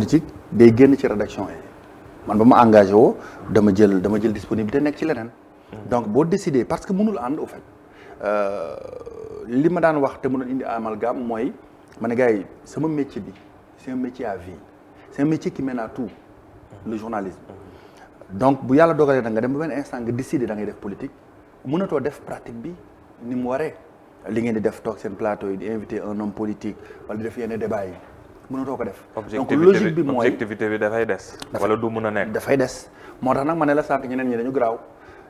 politique day génn ci rédaction yi man ba ma engagé woo dama jël disponibilité nekk ci leneen. donc boo décidé parce que mënul ànd au fait li ma daan wax te mënul indi amalgame mooy ma ne gars yi sama métier bi c'est un métier à vie c'est un métier qui mène à tout le journalisme. donc bu yàlla dogalee da nga dem ba benn instant nga décider da ngay def politique mënatoo def pratique bi ni mu waree li ngeen di def toog seen plateau yi di inviter un homme politique wala di def yenn débat yi mënatoo ko def. donc logique bi mooy objectivité bi dafay des. wala du mën a nekk dafay des. moo tax nag ma ne la sànq ñeneen ñi dañu garaaw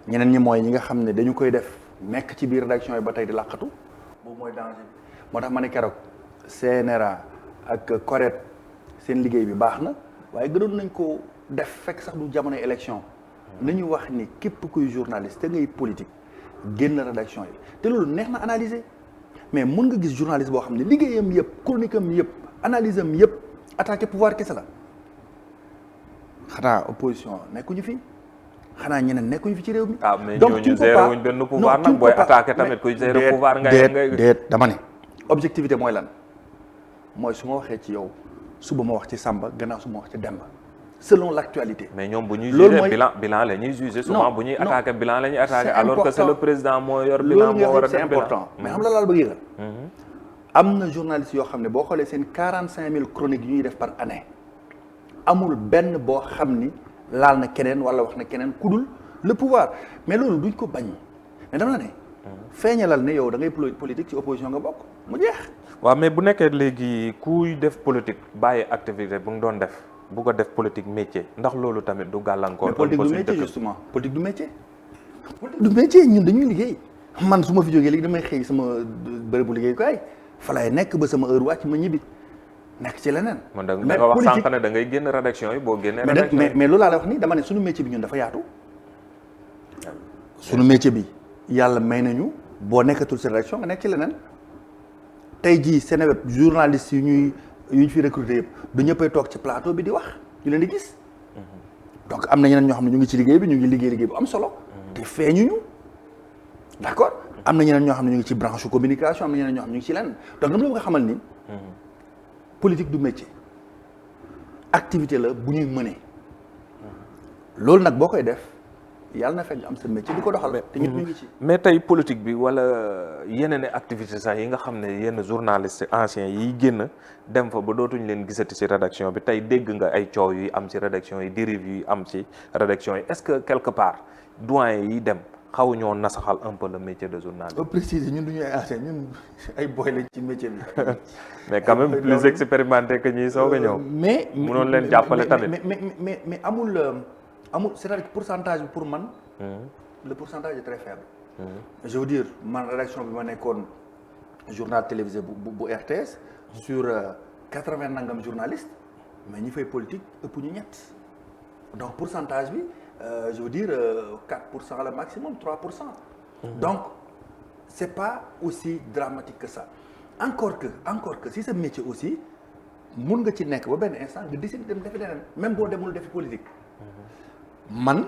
ñeneen ñi mooy ñi nga xam ne dañu koy def nekk ci biir rédaction yi ba tey di làqatu boobu mooy danger bi moo tax ma ne keroog CNRA ak CORED seen liggéey bi baax na waaye gënoon nañ ko def fekk sax du jamono élection nañu wax ni képp kuy journaliste te ngay politique génn rédaction yi te loolu neex na analyser mais mun nga gis journaliste boo xam ne liggéeyam yëpp chronique am yëpp analyse am yëpp attaqué pouvoir kese la xanaa opposition nekkuñu fi xanaa ñeneen nekkuñu fi ci réew mi. mais ñooñu zéro wuñ benn pouvoir nag booy attaqué tamit kuy zéro pouvoir ngay déet dama ne objectivité mooy lan mooy su ma waxee ci yow suba ma wax ci Samba gannaaw su ma wax ci Demba selon l'actualité. mais ñoom bu ñuy jugé bilan la ñuy jugé souvent bu ñuy attaqué bilan la ñuy attaqué alors que c'est le président moo yor bilan moo war a c'est important mais xam la laal bëgg yëgal am na journaliste yoo xam ne boo xoolee seen 45000 chroniques yu ñuy def par année amul benn boo xam ni laal na keneen wala wax na keneen kudul le pouvoir mais loolu duñ ko bañ mais dama la ne feeñalal ne yow da ngay politique ci opposition nga bokk mu jeex. waaw mais bu nekkee léegi kuy def politique bàyyi activité bu nga doon def bu ko def politique métier ndax loolu tamit du gàllankoor. mais politique du métier justement politique du métier. politique du métier ñun dañuy liggéey man su ma fi jógee léegi damay xëy sama bërëbu liggéeyukaay fa laay nekk ba sama heure wàcc ma ñibbi nekk ci leneen. man da nga wax sànq ne da ngay génn rédaction yi boo génnee. rédaction yi mais loolu laa la wax nii dama ne suñu métier bi ñun dafa yaatu. suñu métier bi yàlla may nañu boo nekkatul ci rédaction nga nekk ci leneen tey jii Seneweb journaliste yu ñu fi recruter yëpp du ñëppay toog ci plateau bi di wax ñu leen di gis. donc am na ñeneen ñoo xam ne ñu ngi ci liggéey bi ñu ngi liggéey bu am solo. te feeñuñu d'accord am na ñeneen ñoo xam ne ñu ngi ci branche communication am na ñeneen ñoo xam ne ñu ngi ci leneen donc dama la bëgg a xamal ni. politique du métier activité la bu ñuy mëne loolu nag boo koy def yàlla na fekk am sa métier di ko doxal te ñun ñu ngi ci. mais tey politique bi wala yeneen activité sax yi nga xam ne yenn journaliste anciens yi génn dem fa ba dootuñ leen gisati ci rédaction bi tey dégg nga ay coow yu am ci rédaction yi dérive yu am ci rédaction yi est-ce que quelque part doyen yi dem xaw ñoo nasaxal un peu le métier de journaliste. au préciser ñun du ñu ay anciens ñun ay boy lañ ci métier bi. mais quand même plus expérimenté que ñi soog a ñëw. mais mënoon leen jàppale tamit. mais amul c'est-à-dire que pourcentage bi pour man. le pourcentage est très faible. je veux dire man rédaction bi ma nekkoon journal télévisé bu RTS. sur 80 nangam journalistes mais ñi fay politique ëpp ñu ñett donc pourcentage bi. je veux dire 4% le maximum 3%. Donc c'est pas aussi dramatique que ça. Encore que si sa métier aussi mun nga ci nekk ba benn instant nga décider dem defi leneen même boo demul defi politique. man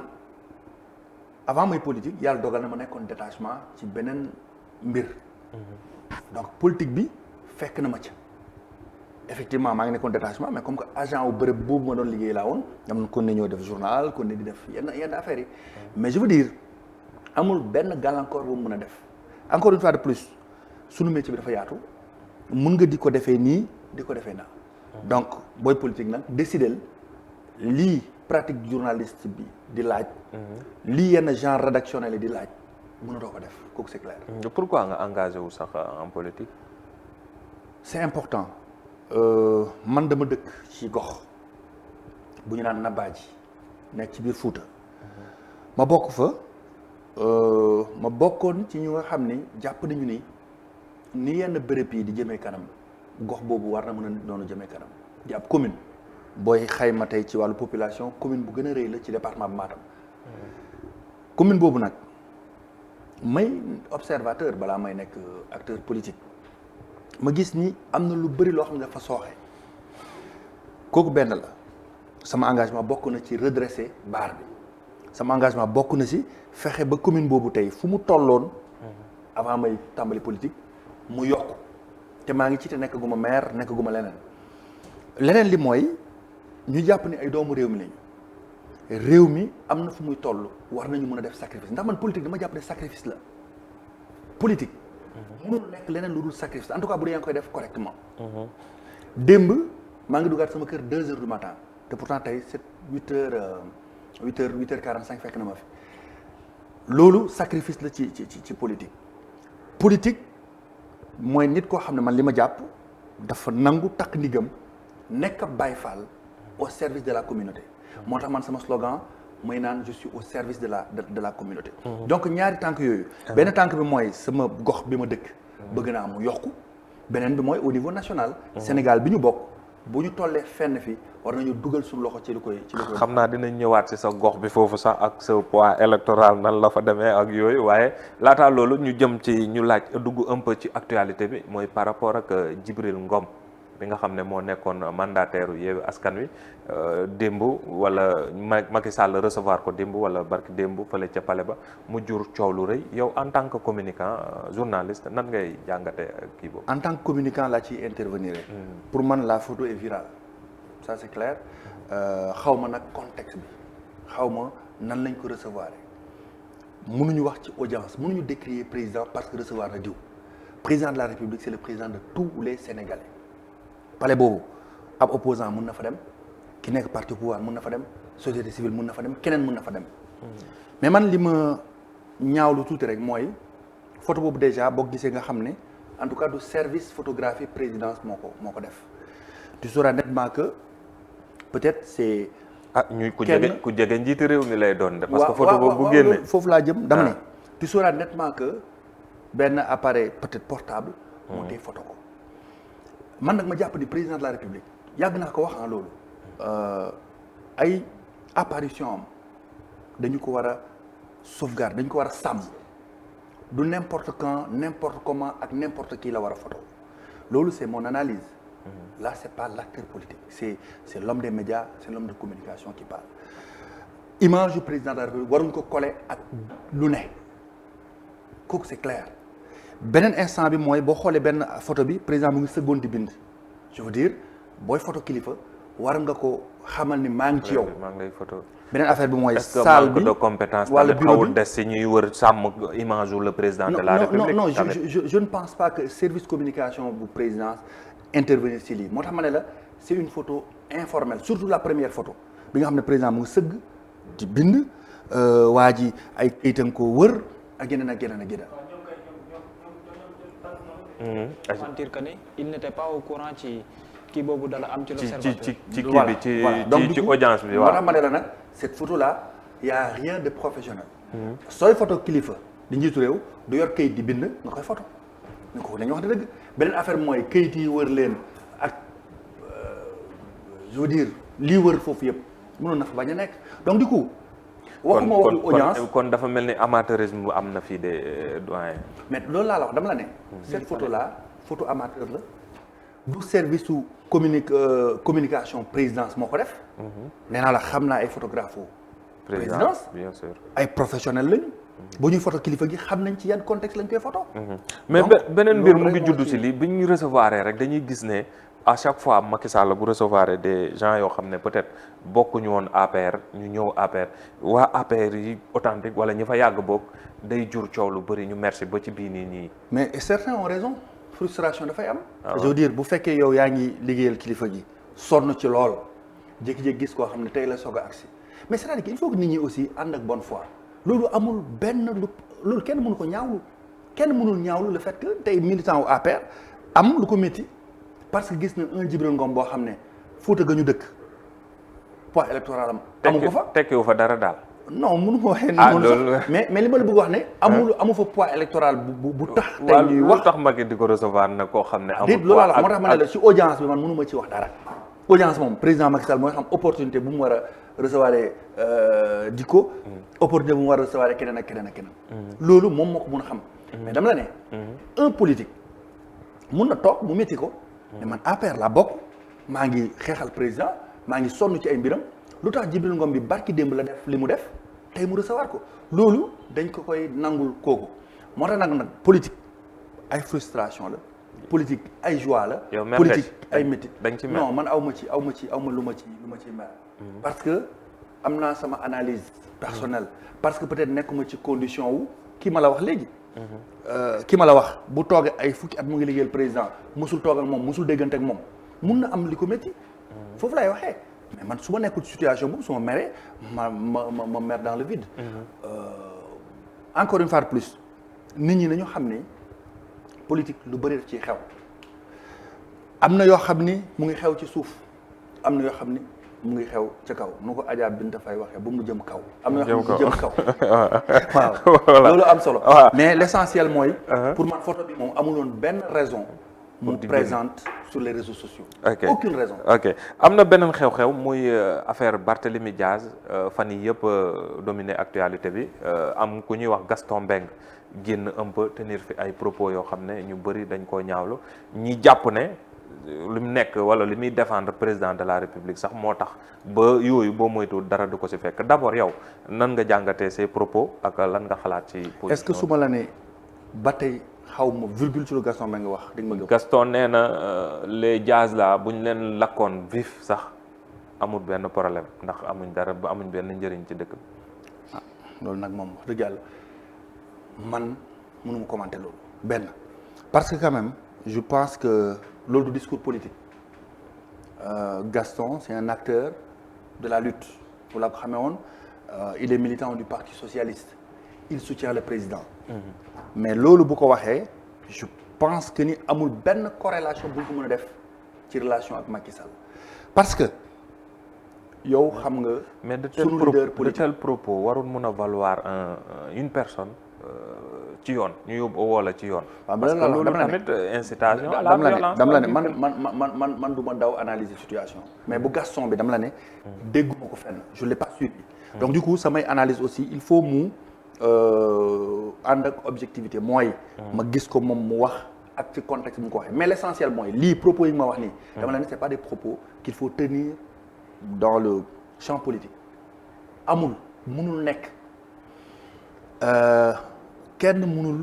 avant may politique yàlla dogal na ma nekkoon détachement ci beneen mbir. donc politique bi fekk na ma ca. effectivement maa ngi nekkoon détachement mais comme que agent wu bërëb boobu ma doon liggéey laa woon ñam na kon ne ñoo def journal kon ne di def yenn affaires yi mais je veux dire amul benn gàllankoor bu mu mën a def encore une fois de plus sunu métier bi dafa yaatu mun nga di ko defee nii di ko defee naa donc booy politique nag décider lii pratique journaliste bi di laaj lii yenn genre rédactionnel yi di laaj mënatoo ko def kooku c'est clair. pourquoi nga engagé wu sax en politique. c'est important. man dama dëkk ci gox bu ñu naan Nabadji nekk ci biir Fouta ma bokk fa ma bokkoon ci ñu nga xam ni jàpp nañu ni yenn béréb yi di jëmee kanam gox boobu war na mën a noonu jëmee kanam di ab commune booy xayma tey ci wàllu population commune bu gën a rëy la ci département bu Matam commune boobu nag may observateur balaa may nekk acteur politique ma gis ni am na lu bëri loo xam ne dafa sooxe kooku benn la sama engagement bokk na ci redresser barre bi sama engagement bokk na ci fexe ba commune boobu tey fu mu tolloon avant may tàmbali politique mu yokk te maa ngi ci te nekk gu ma maire nekk gu ma leneen li mooy ñu jàpp ni ay doomu réew mi lañu réew mi am na fu muy toll war nañu mën a def sacrifice ndax man politique dama jàpp ne sacrifice la politique. mënul nekk leneen lu dul sacrifice en tout cas bu dee yaa ngi koy def correctement. démb maa ngi dugaat sama kër 2 heures du matin te pourtant tey 8 heures 45 fekk na ma fi loolu sacrifice la ci politique. politique mooy nit koo xam ne man li ma jàpp dafa nangu takk ndigam nekk ab Baay Faal au service de la communauté. moo tax man sama slogan mooy naan je suis au service de la communauté. donc ñaari tànk yooyu. benn tànk bi mooy sama gox bi ma dëkk. bëgg naa mu yokku. beneen bi mooy au niveau national. Sénégal bi ñu bokk bu ñu tollee fenn fi war nañu dugal suñu loxo ci lu koy. xam naa dinañ ñëwaat ci sa gox bi foofu sax ak sa poids électoral nan la fa demee ak yooyu waaye laataa loolu ñu jëm ci ñu laaj dugg un peu ci actualité bi mooy par rapport ak Djibril Ngom. bi nga xam ne moo nekkoon mandataire Yewwi Askan Wi démb wala Macky Sall recevoir ko démb wala barki démb fële ca palais ba mu jur coow lu rëy yow en tant que communicant journaliste nan ngay jàngate kii boobu. en tant que communicant laa ciy intervenir. pour man la photo est virale ça c'est clair xaw ma nag contexte bi xaw ma nan lañ ko recevoir mënuñu wax ci audience mënuñu décrier président parce que recevoir na diw président de la République c'est le président de tous les Sénégalais. palais boobu ab opposant mun na fa dem ki nekk parti au pouvoir mun na fa dem société civile mun na fa dem keneen mun na fa dem mais man li ma ñaawlu tuuti rek mooy photo boobu déjà boo gisee nga xam ne en tout cas du service photographie présidence moo ko def tu sauras nettement que peut-être c'est ñuy ku jege njiiti réew mi lay doon de parce que photo boobu bu génne foofu laa jëm dama ne tu sauras nettement que benn appareil peut-être portable moo tey photo ko man nag ma jàpp ni président de la République yàgg naa ko wax en loolu ay apparition am dañu ko war a sauvegarder dañu ko war a sàmm du n'importe quand n'importe comment ak n'importe qui la war a photo loolu c'est mon analyse là c'est pas l'acteur politique c'est l'homme des médias c'est l'homme de communication qui parle image du président de la République waruñu ko coller ak lu ne kooku c'est clair beneen instant bi mooy boo xoolee benn photo bi président mu ngi sëggoon di bind je veux dire booy photo kilifa war nga ko xamal ni maa ngi ci yow. maa ngi lay photo. beneen affaire bi mooy. salle bi est-ce que manque de compétence wala xawul des si ñuy wër sàmm image wu le président de la République. non je ne pense pas que service communication bu présidence intervenir ci lii moo tax ma ne la c'est une photo informelle surtout la première photo bi nga xam ne président mu ngi sëgg di bind waa ji ay kayitam ko wër ak yeneen ak yeneen ak yeneen. sentir que ni il n'était pas au courant ci kii boobu dala am ci l'observateur ci kii bi ci audience bi waaw. moo tax ma ne la nag cette photo là y a rien de professionnel. sooy photo kilifa di njiitu réew du yor kayit di bind nga koy photo ñu ko dañuy wax dëgg beneen affaire mooy kayit yi wër leen ak je veux dire lii wër foofu yëpp mënoon na fa bañ a nekk donc du coup. waxuma waxu audience kon dafa mel ni amateurisme bu am na fii de doyen. mais loolu laa la wax dama la ne. cette photo là photo amateur la. du service su communication présidence moo ko def. nee naa la xam naa ay photographe présidence bien sûr. ay professionnels lañu. bu ñuy photo kilifa gi xam nañ ci yan contexte lañ koy photo. mais beneen mbir mu ngi juddu ci lii bi ñu recevoir rek dañuy gis ne. à chaque fois Macky Sall bu recevoir des gens yoo xam ne peut-être bokkuñu woon APR ñu ñëw APR waa APR yi authentique wala ñi fa yàgg bokk day jur coow lu bëri ñu merci ba ci bii nii. mais certains ont raison frustration dafay am. je veux dire bu fekkee yow yaa ngi liggéeyal kilifa gi sonn ci lool jékki-jékki gis koo xam ne tey la soog a agsi mais c'est-à-dire qu'il faut que nit ñi aussi ànd ak bonne foi loolu amul benn loolu kenn mënu ko ñaawlu kenn mënul ñaawlu le fait que tey militant wu APR am lu ko métti. parce que gis na un Djibril Ngom boo xam ne Fouta ga ñu dëkk poids électoral am. amu ko fa tekkiwu fa dara daal. non mënu ma waxee noonu sax mais li ma la bëgg wax ne. amu fa poids électoral bu tax. tey ñuy wax tax Macky di ko recevoir nag koo xam ne. amul loolu la moo tax ma ne la ci audience bi man mënu ma ci wax dara. audience moom président Macky Sall mooy xam opportunité bu mu war a recevoir Dicko. opportunité bu mu war a recevoir keneen ak keneen ak keneen. loolu moom moo ko mën a xam. mais dama la ne. un politique mun na toog mu métti ko. mais man APR laa bokk maa ngi xeexal président maa ngi sonn ci ay mbiram lu tax Djibril Ngom bi barki démb la def li mu def tey mu recevoir ko loolu dañ ko koy nangul kooku moo tax nag politique ay frustration la politique ay joie la. yow mer politique ay métit. dañ ci mer non man aw ma lu ma ci mer. parce que am naa sama analyse personnelle. parce que peut-être nekkuma ci condition wu kii ma la wax léegi. ki ma la wax bu toogee ay fukki at mu ngi liggéeyal président musul toog ak moom musul déggante ak moom mun na am li ko métti. foofu laay waxee mais man su ma nekkul situation boobu su ma meree ma mer dans le vide. Encore une fois de plus nit ñi nañu xam ni politique lu bëri daf ciy xew am na yoo xam ni mu ngi xew ci suuf am na yoo xam ni mu ngi xew ca kaw nu ko Adja Binta Faye waxee ba mu jëm kaw. am na yoo xam ni jëm kaw waaw loolu am solo. mais l'essentiel mooy. pour man photo bi moom amuloon benn raison. mu présente sur les réseaux sociaux. Aucune raison. ok am na beneen xew-xew muy affaire Barthélémy Diaz fan yii yëpp dominé actualité bi am ku ñuy wax Gaston Mbengue génn un peu tenir fi ay propos yoo xam ne ñu bëri dañ koo ñaawlu ñi jàpp ne li mu nekk wala li muy défendre président de la République sax moo tax ba yooyu boo moytuwul dara du ko ci fekk d'abord yow nan nga jàngatee ces propos ak lan nga xalaat ci position. est-ce que su ma la ne ba tey xaw ma virgule ci lu Gaston Mbengue wax di nga ma gëm. Gaston nee na les Diaz là bu ñu leen lakkoon vif sax amul benn problème ndax amuñ dara ba amuñ benn njëriñ ci dëkk bi. ah loolu nag moom wax dëgg yàlla man mënuma commenter loolu benn parce que quand même je pense que loolu du discours politique Gaston c'est un acteur de la lutte bu la ko xamee woon il est militant du Parti socialiste il soutient le président. mais loolu bu ko waxee je pense que ni amul benn corrélation bu ñu ko mën a def ci relation ak Macky Sall parce que yow xam nga. mais de tel propos warul mën a valoir une personne ci yoon ñu yóbbu wala ci yoon. parce que loolu tamit incitation à la violence. dama la ne man du ma daw analyser situation. mais bu Gaston bi dama la ne. dégguma ko fenn je l'ai pas suivi. donc du coup samay analyse aussi il faut mu. ànd ak objectivité mooy. ma gis ko moom mu wax ak ci contexte bi mu ko waxee mais l'essentiel mooy lii propos yi ma wax nii. dama la ne c'est pas des propos qu'il faut tenir dans le champ politique. amul mënul nekk kenn mënul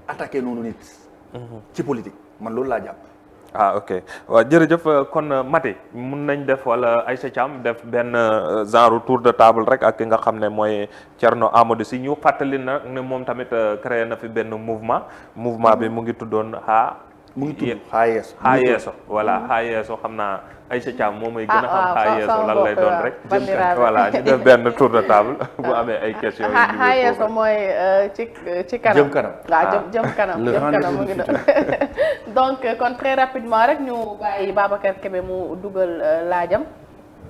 attaquer noonu nit. ci politique man loolu laa jàpp. ah ok waaw jërëjëf kon Maty mun nañ def wala Aïcha Thiam def benn genre tour de table rek ak ki nga xam ne mooy Thierno Amadou Sy ñu fàttali na ne moom tamit créé na fi benn mouvement bi mu ngi tuddoon mu ngi tudd Xaa Yeeso voilà Xaa Yeeso xam naa Aïcha Thiam moom mooy gën a xam Xaa Yeeso lan lay doon rek voilà ñu def benn tour de table bu amee ay questions yi Xaa Yeeso mooy ci kanam jëm kanam waaw jëm kanam mu ngi doon donc kon très rapidement rek ñu bàyyi Babacar Kébé mu dugal laajam.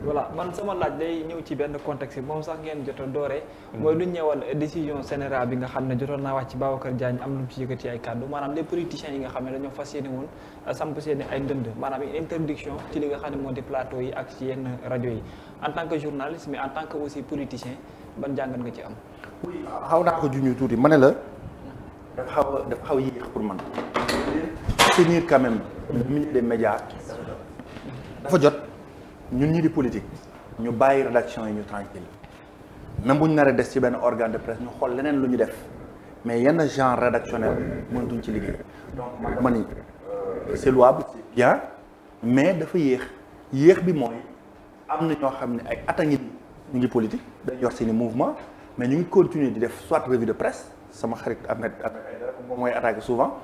voilà man sama laaj day ñëw ci benn contexte moom sax ngeen jot a dooree. mooy lu ñu ñëwoon décision générale bi nga xam ne jotoon naa wax ci Babacar Diagne am lu mu ci yëkkati ay kàddu maanaam les politiciens yi nga xam ne dañoo fas yéene woon samp seen ay ndënd maanaam interdiction ci li nga xam ne moo di plateau yi ak ci yenn rajo yi en tant que journaliste mais en tant que aussi politicien ban jàngat nga ci am. oui xaw naa ko junj tuuti ma ne la dafa xaw a yéex pour man. tenir quand même le milieu des médias dafa jot. ñun ñi di politique ñu bàyyi rédaction yi ñu tranquille même bu ñu naree des ci benn organe de presse ñu xool leneen lu ñu def mais yenn genre rédactionnel mënatuñ ci liggéey donc ma ni c'est louable c'est bien mais dafa yéex bi mooy am na ñoo xam ne ay at a ngi ñu ngi politique dañ yor seeni mouvement mais ñu ngi continuer di def soit revue de presse sama xarit Ahmed moom mooy attaqué souvent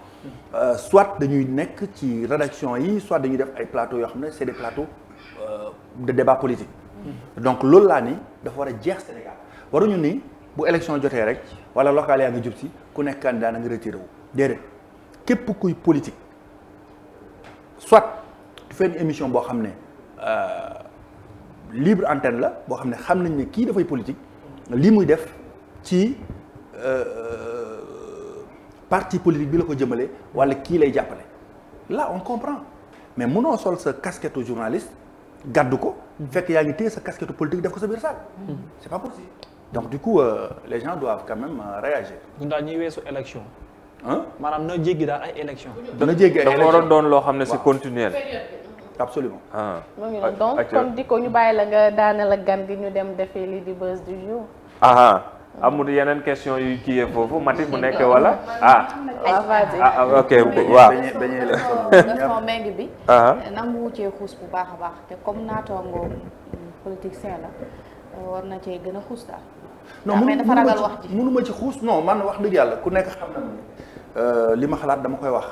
soit dañuy nekk ci rédaction yi soit dañuy def ay plateaux yoo xam ne c'est des plateaux de débat politique. donc loolu laa ni dafa war a jeex Sénégal waruñu ni bu élection jotee rek wala local yaa ngi jub si ku nekk candidat na nga retiré wu déedéet képp kuy politique soit tu fais une émission boo xam ne libre antenne la boo xam ne xam nañ ne kii dafay politique lii muy def ci parti politique bi la ko jëmale wala kii lay jàppale là on comprend mais mënoo sol sa casquette journaliste gàddu ko fekk yaa ngi téye sa casquette politique def ko sa biir saak c'est pas possible donc du coup les gens doivent quand même réagir. ñun daal ñuy weesu élection. maanaam na jéggi daal ay élection. dana jéggi ay élection dafa waroon doon loo xam ne c'est continuel. absolument. mu ngi noonu donc kon di ko ñu bàyyi la nga daane la gan gi ñu dem defee lii di buzz du jour. amul yeneen question yu kii foofu Mati bu nekk wala ok waaw Gaston Mbengue bi nangu cee xuus bu baax a baax te comme naataango politicien la war na cee gën a xuus daal. non mais dafa ragal wax ji mënuma ci xuus non man wax dëgg yàlla ku nekk xam na ni li ma xalaat dama koy wax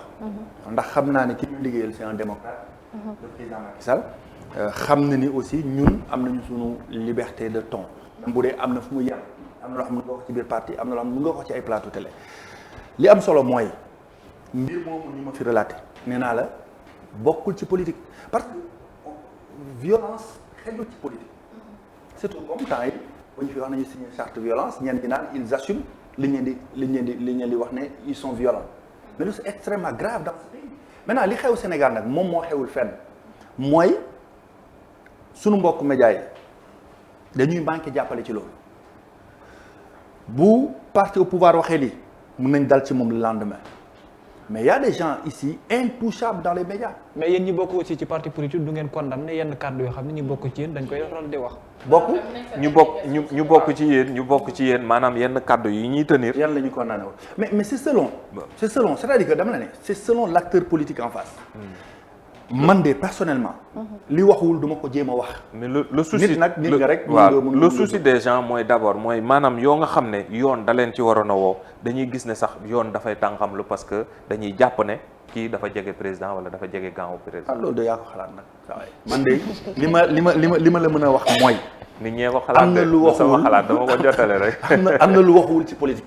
ndax xam naa ne ki ñu liggéeyal c'est un démocrate le président Macky Sall xam na ni aussi ñun am nañu suñu liberté de ton bu dee am na fu mu yem am na loo xam ne nga wax ci biir parti am na loo xam ne nga wax ci ay plateau télé li am solo mooy mbir moomu ni ma fi relaté nee naa la bokkul ci politique parce que violence xejul ci politique surtout comme temps yi bu ñu fi wax nañu signé charte violence ñenn ñi naan ils assument li ñu leen di wax ne ils sont violents mais lu c'est extrêmement grave dans ce pays maintenant li xew Sénégal nag moom moo xewul fenn mooy sunu mbokk média yi dañuy manqué jàppale ci loolu bu parti au pouvoir waxee lii mën nañ dal ci moom le lendemain mais y a des gens ici intouchables dans les médias. mais yéen ñi bokk aussi ci parti politique du ngeen condamné yenn kàddu yoo xam ne ñi bokk ci yéen dañ koy faral di wax. ñu bokk ci yéen maanaam yenn kàddu yi ñuy tenir. yan la ñu condamné woon mais c'est selon. c'est-à-dire que dama la ne c'est selon l'acteur politique en face. man de personnellement. li waxul duma ko jéem a wax. mais le souci nit nag nit nga rek. waaw le souci des gens mooy d'abord mooy maanaam yoo nga xam ne yoon da leen ci waroon a woo dañuy gis ne sax yoon dafay tànqamlu parce que dañuy jàpp ne kii dafa jege président wala dafa jege gàncax président. loolu de yaa ko xalaat nag saa man de li ma la mën a wax mooy. nit ñee ko xalaat am na lu waxuwul sama xalaat dama ko jotale rek. am na lu waxuwul ci politique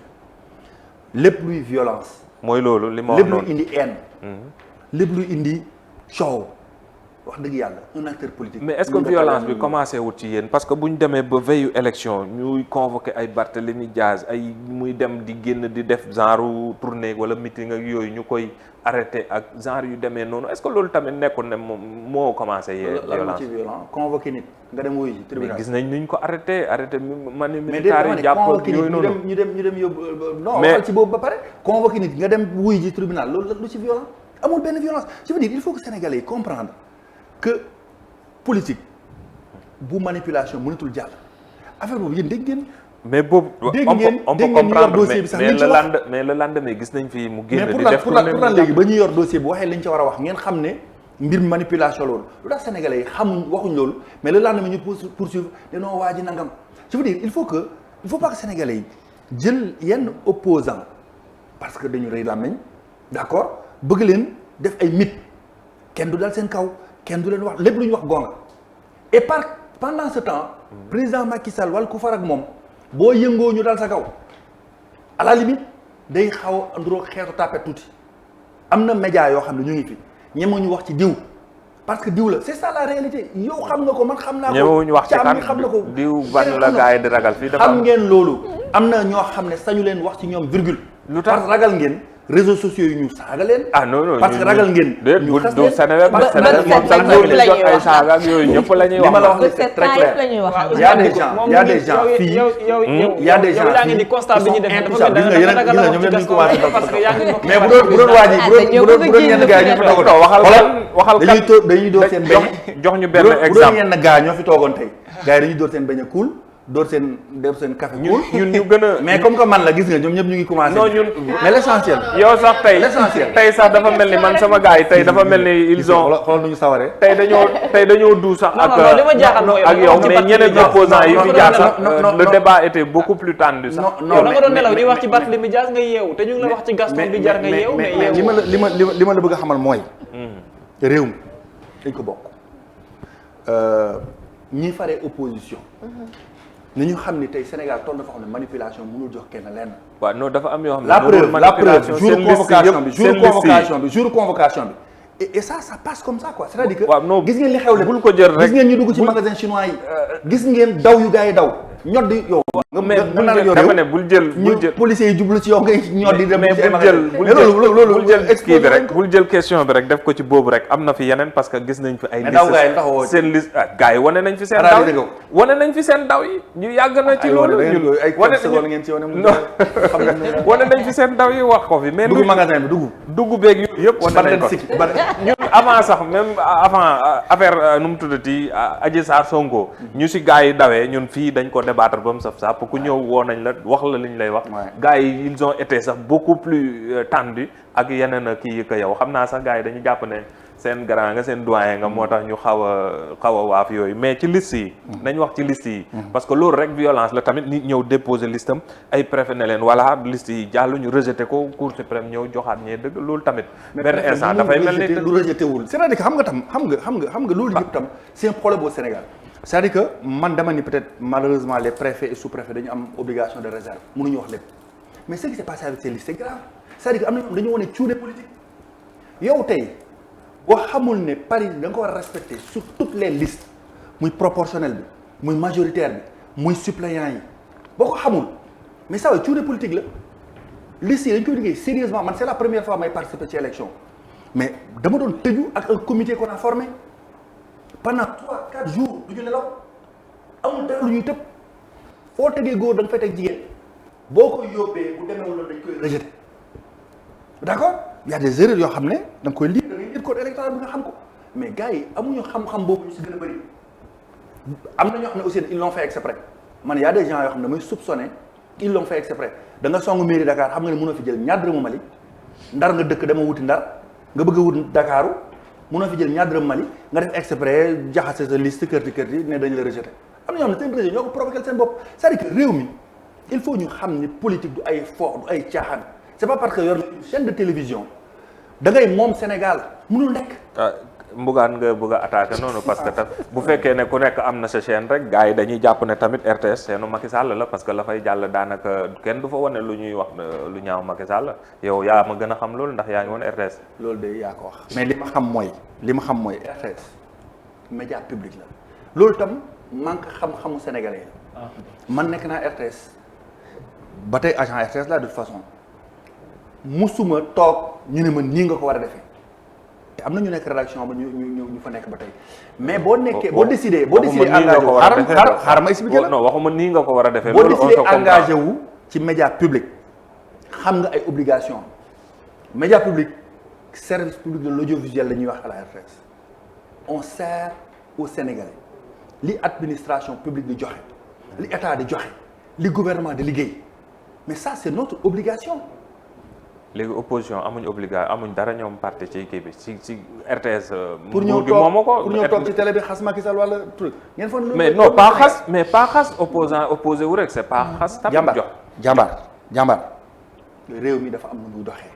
lépp luy violence. mooy loolu li ma wax noonu lépp luy indi haine. lépp luy indi. coow wax dëgg yàlla un acteur politique. mais est-ce que violence bi commencé wut ci yéen parce que bu ñu demee ba veillu élection ñuy convoqué ay Barthélémy Diaz ay muy dem di génn di def genre tournée wala meeting ak yooyu ñu koy arrêté ak genre yu demee noonu est-ce que loolu tamit nekkul ne moom moo commencé. yee violence ci violence convoqué nit nga dem wuyu ji tribunal. mais gis nañ nuñ ko arrêté mais militaire yi jàpp yooyu noonu ñu dem yóbbu. non waxal ci boobu ba pare convoqué nit nga dem wuyu ji tribunal loolu lu ci violence. amul benn violence je veux dire il faut que Sénégalais yi comprendre que politique bu manipulation mënatul jàll affaire boobu yéen dégg ngeen. mais boobu on peut comprendre mais le lendemain gis nañ fi mu génn di def. mais pourtant léegi ba ñuy yor dossier bi waxee lañ ca war a wax ngeen xam ne mbir manipulation loolu lu tax Sénégalais yi xamuñ waxuñ loolu mais le lendemain ñu poursuivre danoo waa ji nangam je veux dire il faut pas que Sénégalais yi jël yenn opposants parce que dañu rëy làmmiñ d'accord. bëgg leen def ay mythe kenn du dal seen kaw kenn du leen wax lépp lu ñu wax gonga et pendant ce temps président Macky Sall wala ku far ak moom boo yëngoo ñu dal sa kaw à la limite day xaw a anduroo xeetu tapet tuuti am na média yoo xam ne ñu ngi fi ñemewuñu wax ci diw parce que diw la c'est ça la réalité yow xam nga ko man xam naa ko ñemewuñu wax ci kan xam na ko diw ban la gars yi di ragal fii dafa xam ngeen loolu am na ñoo xam ne sañu leen wax ci ñoom virgule lu tax parce que ragal ngeen réseaux sociaux yi ñu saaga leen. ah non non parce que ragal ngeen. ñu xas leen Sénégal moom sax ñu ay saaga ak yooyu ñëpp la ñuy wax. li ma la wax ni c'est très clair. y a des gens fii y a des gens yaa ngi di constat bi ñu def dafa mais bu doon waa ji bu doon yenn gars yi ñoo fi toogoon waxal dañuy door seen beñ jox ñu benn exemple bu doon yenn gars ñoo fi toogoon tey gars yi dañuy door seen beñ a cool door seen café cool ñun ñu gën a mais comme que man la gis nga ñoom ñëpp ñu ngi commencé non ñun mais l'essentiel yow sax tey sax dafa mel ni man sama gars yi tey dafa mel ni ils ont xool nu ñu sawaree tey dañoo du sax ak yow mais ñeneen opposants yi fi jaar sax le débat était beaucoup plus tendu sax yow da nga doon nelaw di wax ci Barthélémy Dias nga yeewu te ñu ngi la wax ci Gaston bi jar nga yeewu mais li ma la bëgg a xamal mooy réew mi dañ ko bokk ñi faree opposition ni ñu xam ni tey Sénégal toll na fa xam ne manipulation mënul jox kenn lenn. waaw non dafa am yoo xam ne. la preuve jour convocation bi et ça passe comme ça quoi c'est-à-dire que. waaw non gis ngeen li xew le bul ko jël rek gis ngeen ñu dugg ci magasin chinois yi. gis ngeen daw yu gars yi daw ñod di yow. mais dafa ne bul jël policiers yi jublu ci yow ngay ñod di dem. mais bul jël kii bi rek bul jël question bi rek def ko ci boobu rek am na fi yeneen parce que gis nañ fi ay liste seen liste gars yi wane nañ fi seen daw yi wane nañ fi seen daw yi ñu yàgg na ci loolu ñun wane nañ fi seen daw yi wax ko fi mais dugg magasin bi dugg beeg yooyu yëpp wane nañ ko ñun avant sax même avant affaire nu mu tuddati Adji Sarr Sonko ñu si gars yi dawee ñun fii dañ ko débattre ba mu saf sàpp ku ñëw woo nañ la wax la li ñu lay wax. gars yi ils ont été sax beaucoup plus tendus ak yeneen kii yi ko yow xam naa sax gars yi dañu jàpp ne seen grand nga seen doyen nga moo tax ñu xaw a waaf yooyu mais ci liste yi. nañ wax ci liste yi. parce que loolu rek violence la tamit nit ñëw déposer listam ay préfet ne leen voilà liste yi jàll ñu rejeté ko Cour suprême ñëw joxaat ñee dëgg loolu tamit. benn instant dafay mel ni lu rejeté wul c'est-à-dire que xam nga loolu yëpp tam c'est un problème au Sénégal. c'est-à-dire que man dama ni peut-être malheureusement les préfets et sous-préfets dañu am obligation de réserve mënuñu wax lépp mais ce qui s'est passé avec ces listes c'est grave c'est-à-dire que am na ñoom dañu wane cuune politique yow tey boo xamul ne Paris da nga ko war a respecter sur toutes les listes muy proportionnel bi muy majoritaire bi muy suppléant yi boo ko xamul mais ça va cuune politique la liste yi dañ koy liggéey sérieusement man c'est la première fois may participer ci élection mais dama doon tëju ak un comité qu'on a formé pendant 3-4 jours du ñu nelaw amul dara lu ñuy tëb foo tegee góor da nga fay teg jigéen boo ko yóbbee bu demeewul loolu dañ koy rejeter d'accord il y a des erreurs yoo xam ne da nga koy lire da ngay lire code électoral bi nga xam ko mais gars yi amuñu xam-xam boobu ñu si gën a bëri am na ñoo xam ne aussi ils l'ont fait exprès man y a des gens yoo xam ne damay soupçonner ils l'ont fait exprès da nga song mairie Dakar xam nga ne mënoo fi jël ñaar dërëmu Mali ndar nga dëkk dama wuti ndar nga bëgg a wut Dakaru mënoo fi jël ñaar dërëm Mali nga def exprès jaxase sa liste kërti ne dañu la rejeté am na ñoo xam ne seen rejet ñoo ko provoqué seen bopp c'est-à-dire que réew mi il faut ñu xam ni politique du ay fo du ay caaxaan c'est pas parce que yor nga une chaîne de télévision da ngay moom Sénégal mënul nekk. mbugaan nga bëgg a attaquer noonu parce que tam bu fekkee ne ku nekk am na sa chaîne rek gars yi dañuy jàpp ne tamit RTS seenu Macky Sall la parce que la fay jàll daanaka kenn du fa wane lu ñuy wax lu ñaaw Macky Sall yow yaa ma gën a xam loolu ndax yaa ngi woon RTS. loolu de yaa ko wax. mais li ma xam mooy RTS média public la loolu tam manque xam-xamu sénégalais la. man nekk naa RTS ba tey agent RTS la de toute façon musuma toog ñu ne ma nii nga ko war a defee. te am na ñu nekk rédaction ba ñu fa nekk ba tey mais boo nekkee boo décidé engagé wu xaaral ma expliqué la non waxuma nii nga ko war a defee boo décidé engagé wu ci média public xam nga ay obligation média public service public de l'audiovisuel la ñuy wax à la RTS on sert aux Sénégalais li administration publique di joxe li état di joxe li gouvernement di liggéey mais ça c'est notre obligation. léegi opposition amuñ dara ñoom parti ci kii bi ci RTS. pour ñëw toog ci télé bi xas Macky Sall wala truc. ngeen foog mais non pas xas opposé wu rek c'est pas xas. tamit jox jàmbaar réew mi dafa am nu muy doxee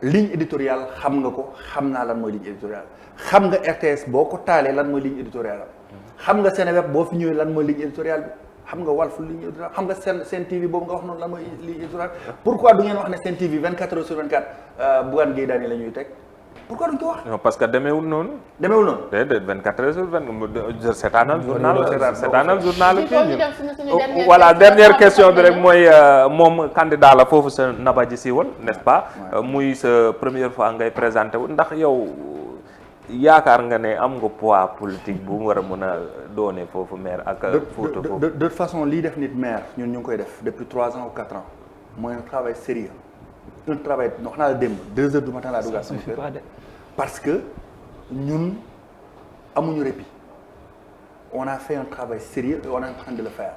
ligne éditoriale xam nga ko xam naa lan mooy ligne éditoriale xam nga RTS boo ko taalee lan mooy ligne éditoriale xam nga Seneweb boo fi ñëwee lan mooy ligne éditoriale bi. xam nga Walf ligne éditoriale xam nga Sen TV boobu nga wax noonu lan mooy ligne éditoriale pourquoi du ngeen wax ne Sen TV 24 heures sur 24 Bougane Gueye Dany la ñuy teg pourquoi duñ ko wax. non parce que demeewul noonu. déedéet 24 heures sur 24 seetaanal journal kii voilà dernière question bi rek mooy moom candidat la foofu sa naba ji si woon n'est-ce pas muy sa première fois ngay présenté wu ndax yow. yaakaar nga ne am nga poids politique bu war a mën a doone foofu maire ak Fouta foofu de toute façon lii def nit maire ñun ñu ngi koy def depuis 3 ans ou 4 ans mooy un travail sérieux un travail wax naa la démb 2 heures du matin laa dugg sama kër parce que ñun amuñu répit on a fait un travail sérieux et on est en train de le faire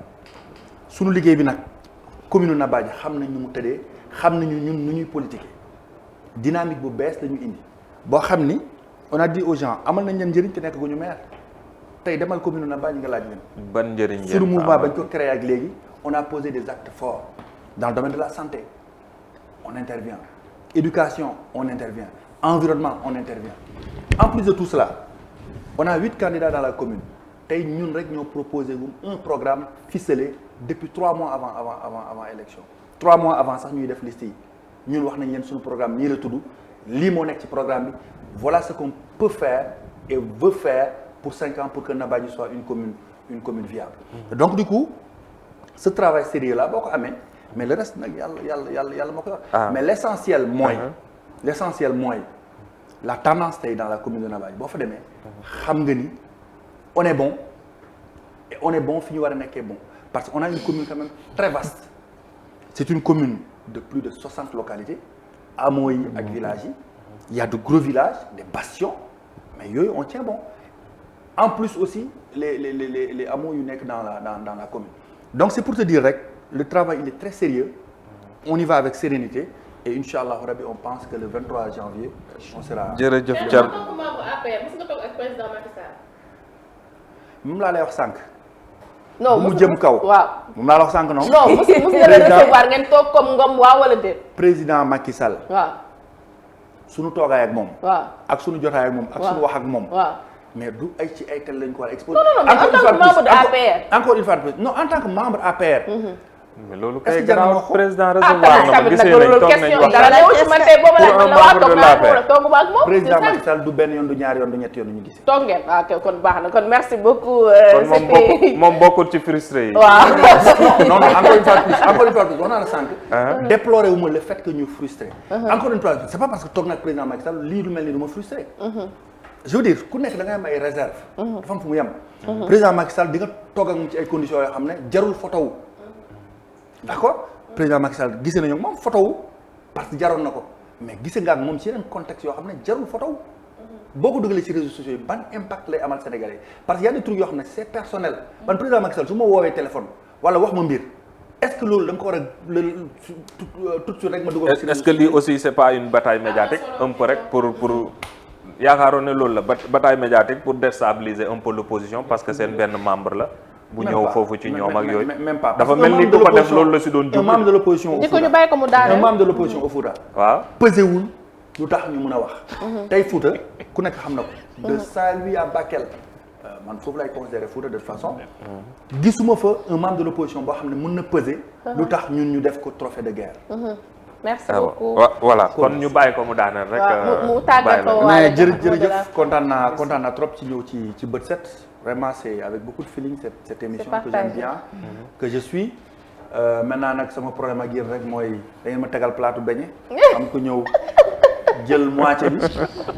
suñu liggéey bi nag commune Nabadji xam nañ ñu mu tëddee xam nañu ñun nu ñuy politiquer dynamique bu bees la ñu indi boo xam ni on a dit aux gens amal nañ leen njëriñ te nekk gu ñu maire tey demal commune Nabadji nga laaj leen. ban njëriñ sur le mouvement bañ ko créé ak léegi on a posé des actes forts dans le domaine de la santé on intervient éducation on intervient environnement on intervient en plus de tout cela on a 8 candidats dans la commune tey ñun rek ñoo proposé un programme ficelé depuis 3 mois avant élection 3 mois avant sax ñuy def liste yi ñun wax nañ leen suñu programme nii la tudd lii moo nekk ci programme bi voilà ce qu'on peut faire et veut faire pour 5 ans pour que Nabadji soit une commune viable. Donc du coup ce travail sérieux là boo ko amee mais le reste nag yàlla moo ko yor. mais l'essentiel mooy la tendance tey dans la commune de Nabadji boo fa demee xam nga ni on est bon et on est bon fi ñu war a nekkee bon parce qu'on a une commune quand même très vaste c'est une commune de plus de 60 localités hameaux yi ak villages yi. Il y a de gros villages, des bastions, mais yooyu on tient bon. En plus aussi les hameaux yu nekk dans la commune donc c'est pour te dire rek le travail il est très sérieux on y va avec sérénité et Inch'Allah Rabbi on pense que le 23 janvier on sera. jërëjëf Thierno. moom laa lay wax sànq. non mu jëm kaw. waaw moom laa la wax sànq non. non mos nga leen recevoir ngeen toog comme ngom waaw wala déet. président Macky Sall. waaw. sunu toogaay ak moom. waaw ak sunu jotaay ak moom. ak sunu wax ak moom. waaw. mais du ay ci ay tel lañ ko war a exposer. non mais en tant que membre de APR. encore une fois de plus non en tant que membre APR. mais loolu est-ce kay que jar na garaaw ko président recevoir na ma tamit gisee nag nañ loolu toog nañ question wax dara la ci man tey booba pour un la waa membre toog de naa l'APR. la toogu ma ak moom. président c'est ça. Macky Sall du benn yoon du ñaari yoon du ñetti yoon du ñu gis. toog ngeen waaw kay kon baax na kon merci beaucoup. kon moom bokk moom bokkul ci frustré yi. waaw. non encore une fois de plus wax naa la sànq. déplorer wu ma le fait que ñu frustré. encore une fois c'est pas parce que toog na ak président Macky Sall lii lu mel ni du ma frustré. je veux dire ku nekk da ngay am ay réserve. dafa am fu mu yem. président Macky Sall di nga toog ak moom ci ay conditions yoo xam ne jarul photo wu. d'accord président Macky Sall gisee nañu moom photo wu parce que jaroon na ko mais gisee nga ak moom ci yeneen contexte yoo xam ne jarul photo wu. boo ko dugalee ci réseaux sociaux yi ban impact lay amal Sénégalais parce que y a des trucs yoo xam ne c'est personnel man président Macky Sall su ma woowee téléphone wala wax ma mbir est-ce que loolu da nga ko war a tout de suite rek ma dugal. est-ce que lii aussi c'est pas une bataille médiatique un peu rek pour yaakaaroon ne loolu la bataille médiatique pour déstabiliser un peu l'opposition parce que seen benn membre la. bu ñëw foofu ci ñoom ak yooyu. même pas dafa mel ni ku ko def loolu la si doon un membre de l'opposition di ko ñu bàyyi ko mu daaneel un membre de l'opposition au Fouta. waaw pesé wul lu tax ñu mën a wax. tey Fouta ku nekk xam na ko. de Saint-Louis à Bakel. man foofu lay considérer Fouta de toute façon. gisuma fa un membre de l'opposition boo xam ne mën na peser. lu tax ñun ñu def ko trophée de guerre. merci beaucoup. voilà kon ñu bàyyi ko mu daaneel rek. mu tàggatoo mais jërëjëf kontaan naa trop ci ñëw ci bët set. vraiment c'est avec beaucoup de feeling cette émission que j'aime bien que je suis maintenant nag sama problème ak yéen rek mooy da ngeen ma tegal plateau beignet am ko ñëw jël moitié bi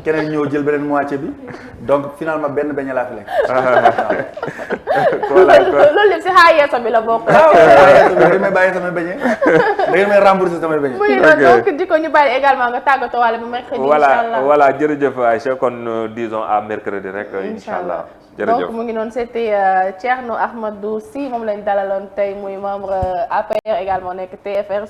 keneen ñëw jël beneen moitié bi donc finalement benn beignet laa fi lekk. loolu lépp si xaayeesa bi la bokk. da ngeen may bàyyi samay beignet da ngeen may rembourser samay beignet. muy noonu donc di ko ñu bàyyi également nga tàggatoo wala ba mercredi. Inch'Allah voilà jërëjëf Aïcha kon disons à mercredi rek. Inch'Allah jërëjëf donc mu ngi noonu c'était Thierno Ahmadou Sy moom lañ dalaloon tey muy membre APR également nekk TFR.